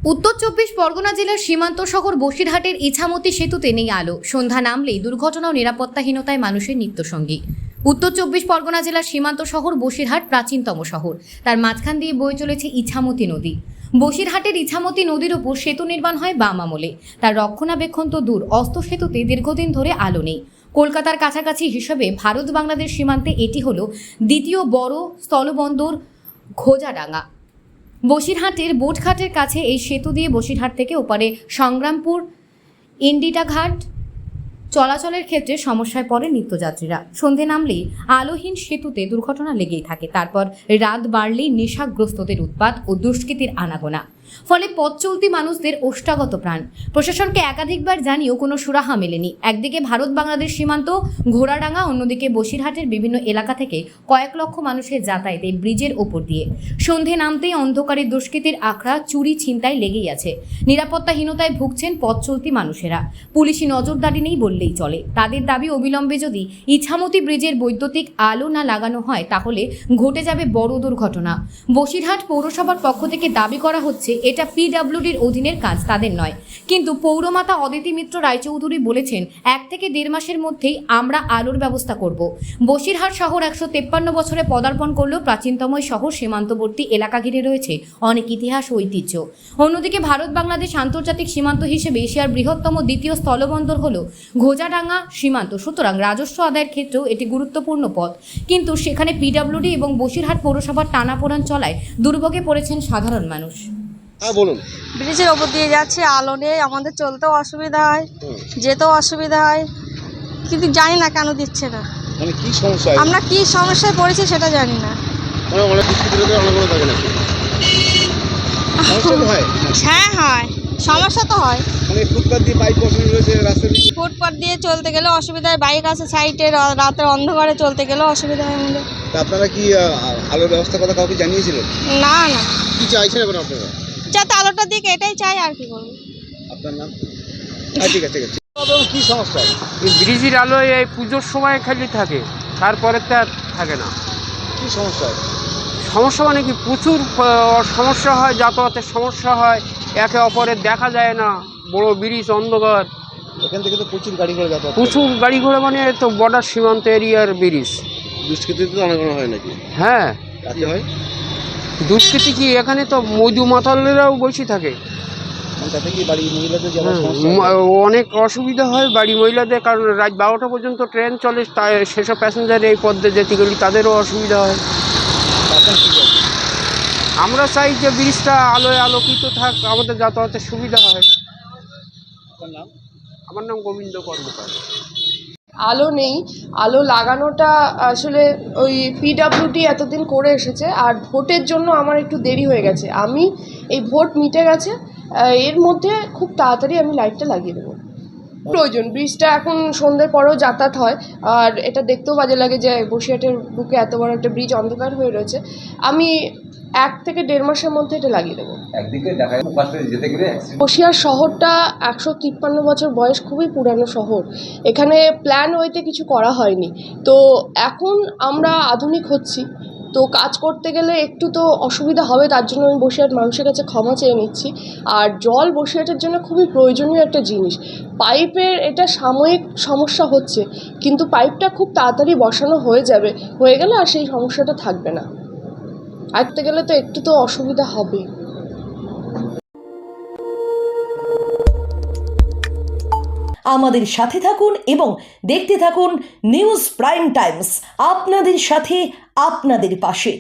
উত্তর ২৪ পরগনা জেলার সীমান্ত শহর বসিরহাটের ইছামতি সেতুতে নেই আলো। সন্ধ্যা নামলেই দুর্ঘটনা ও নিরাপত্তাহীনতায় মানুষের নিত্যসঙ্গী। উত্তর ২৪ পরগনা জেলার সীমান্ত শহর বসিরহাট প্রাচীনতম শহর। তার মাঝখান দিয়ে বয়ে চলেছে ইছামতি নদী। বসিরহাটের ইছামতি নদীর ওপর সেতু নির্মাণ হয় বাম আমলে। তার রক্ষণাবেক্ষণ তো দূর, অস্ত সেতুতে দীর্ঘদিন ধরে আলো নেই। কলকাতার কাছাকাছি হিসেবে ভারত বাংলাদেশ সীমান্তে এটি হলো দ্বিতীয় বড় স্থলবন্দর ঘোজাডাঙ্গা। বসিরহাটের বোটঘাটের কাছে এই সেতু দিয়ে বসিরহাট থেকে ওপারে সংগ্রামপুর ইন্ডিটাঘাট চলাচলের ক্ষেত্রে সমস্যায় পড়ে নিত্যযাত্রীরা। সন্ধে নামলেই আলোহীন সেতুতে দুর্ঘটনা লেগেই থাকে। তারপর রাত বাড়লেই নেশাগ্রস্তদের উৎপাত ও দুষ্কৃতীর আনাগোনা, ফলে পথ চলতি মানুষদের ওষ্ঠাগত প্রাণ। প্রশাসনকে একাধিকবার জানিয়েও কোনো সুরাহা মেলেনি। একদিকে ভারত বাংলাদেশ সীমান্ত ঘোড়াডাঙ্গা, অন্যদিকে বসিরহাটের বিভিন্ন এলাকা থেকে কয়েক লক্ষ মানুষের যাতায়াত এই ব্রিজের ওপর দিয়ে। সন্ধে নামতেই অন্ধকারে দুষ্কৃতীর আখড়া, চুরি ছিনতাই লেগেই আছে। নিরাপত্তাহীনতায় ভুগছেন পথ চলতি মানুষেরা। পুলিশি নজরদারি নেই বললেই চলে। তাদের দাবি, অবিলম্বে যদি ইছামতি ব্রিজের বৈদ্যুতিক আলো না লাগানো হয় তাহলে ঘটে যাবে বড় দুর্ঘটনা। বসিরহাট পৌরসভার পক্ষ থেকে দাবি করা হচ্ছে এটা পিডব্লিউডির অধীনের কাজ, তাদের নয়। কিন্তু পৌরমাতা অদিতি মিত্র রায়চৌধুরী বলেছেন 1 থেকে 1.5 মাসের মধ্যেই আমরা আলোর ব্যবস্থা করব। বসিরহাট শহর 153 বছরে পদার্পণ করলেও প্রাচীনতম শহর, সীমান্তবর্তী এলাকা ঘিরে রয়েছে অনেক ইতিহাস ও ঐতিহ্য। অন্যদিকে ভারত বাংলাদেশ আন্তর্জাতিক সীমান্ত হিসেবে এশিয়ার বৃহত্তম দ্বিতীয় স্থলবন্দর হলো ঘোজাডাঙ্গা সীমান্ত। সুতরাং রাজস্ব আদায়ের ক্ষেত্রেও এটি গুরুত্বপূর্ণ পথ। কিন্তু সেখানে পিডব্লিউডি এবং বসিরহাট পৌরসভার টানাপোড়েন চলায় দুর্ভোগে পড়েছেন সাধারণ মানুষ। হ্যাঁ বলুন। ব্রিজের ওপর দিয়ে যাচ্ছে, আলো নেই, আমাদের চলতেও অসুবিধা হয়, যেতেও অসুবিধা হয়, কিন্তু জানি না কেন দিচ্ছে না। মানে কি সমস্যা? আমরা কি সমস্যায় পড়েছি সেটা জানি না। মানে অনেক দুষ্কৃতীদের অনেক থাকে নাকি? সমস্যা তো হয়। হ্যাঁ হয়, সমস্যা তো হয়। মানে ফুটপাত দিয়ে বাইক বসানো রয়েছে রাস্তার দিকে। ফুটপাথ দিয়ে চলতে গেলে অসুবিধা হয়, বাইক আছে সাইডে, রাতের অন্ধকারে চলতে গেলেও অসুবিধা হয় আমাদের। তা আপনারা কি আলোর ব্যবস্থার কথা কাউকে জানিয়েছিলেন? না না, কি চাইছেন এখন আপনারা? যাতে আলোটা দিকে এটাই চাই, আর কি করবো। আপনার নাম? ঠিক আছে ঠিক আছে। কি সমস্যা? ব্রিজের আলোয় এই পুজোর সময় খালি থাকে, তারপরে তো আর থাকে না। কি সমস্যা? সমস্যা মানে কি, প্রচুর সমস্যা হয়, যাতায়াতের সমস্যা হয়, একে অপরের দেখা যায় না, বড় ব্রিজ, অন্ধকার। এখান থেকে তো প্রচুর গাড়ি ঘোড়া যাতায়াত করে। প্রচুর গাড়ি ঘোড়া, মানে তো বর্ডার সীমান্ত এরিয়ার ব্রিজ। দুষ্কৃতীদের তো অনেক হয় নাকি? হ্যাঁ, রাতে হয়। দুষ্কৃতি কি, এখানে তো মধু মাতালেরাও বসে থাকে। তাতে কি বাড়ি মহিলাদের যাওয়ার সমস্যা? অনেক অসুবিধা হয় বাড়ি মহিলাদের, কারণ রাত 12টা পর্যন্ত ট্রেন চলে, তাই সেসব প্যাসেঞ্জার এই পথ দিয়ে যেতে গেলে তাদেরও অসুবিধা হয়। আমরা চাই যে ব্রিজটা আলোয় আলোকিত থাক, আমাদের যাতায়াতের সুবিধা হয়। আমার নাম গোবিন্দ কর্মকার। আলো নেই, আলো লাগানোটা আসলে ওই পিডব্লিউডি এতদিন করে এসেছে, আর ভোটের জন্য আমার একটু দেরি হয়ে গেছে। আমি এই ভোট মিটে গেছে, এর মধ্যে খুব তাড়াতাড়ি আমি লাইটটা লাগিয়ে দেবো। প্রয়োজন, ব্রিজটা এখন সন্ধ্যের পরেও যাতায়াত হয়, আর এটা দেখতেও বাজে লাগে যে বসিরহাটের বুকে এত বড় একটা ব্রিজ অন্ধকার হয়ে রয়েছে। আমি 1 থেকে 1.5 মাসের মধ্যে এটা লাগিয়ে দেবো। বসিরহাট শহরটা 153 বছর বয়স, খুবই পুরানো শহর। এখানে প্ল্যান ওয়েতে কিছু করা হয়নি। তো এখন আমরা আধুনিক হচ্ছি, তো কাজ করতে গেলে একটু তো অসুবিধা হবে, তার জন্য আমি বসিরহাট মানুষের কাছে ক্ষমা চেয়ে নিচ্ছি। আর জল বসিরহাটের জন্য খুবই প্রয়োজনীয় একটা জিনিস। পাইপের এটা সাময়িক সমস্যা হচ্ছে, কিন্তু পাইপটা খুব তাড়াতাড়ি বসানো হয়ে গেলে আর সেই সমস্যাটা থাকবে না। আসতে গেলে তো একটু তো অসুবিধা হবেই। আমাদের সাথে থাকুন এবং দেখতে থাকুন নিউজ প্রাইম টাইমস, আপনাদের সাথে, আপনাদের পাশে।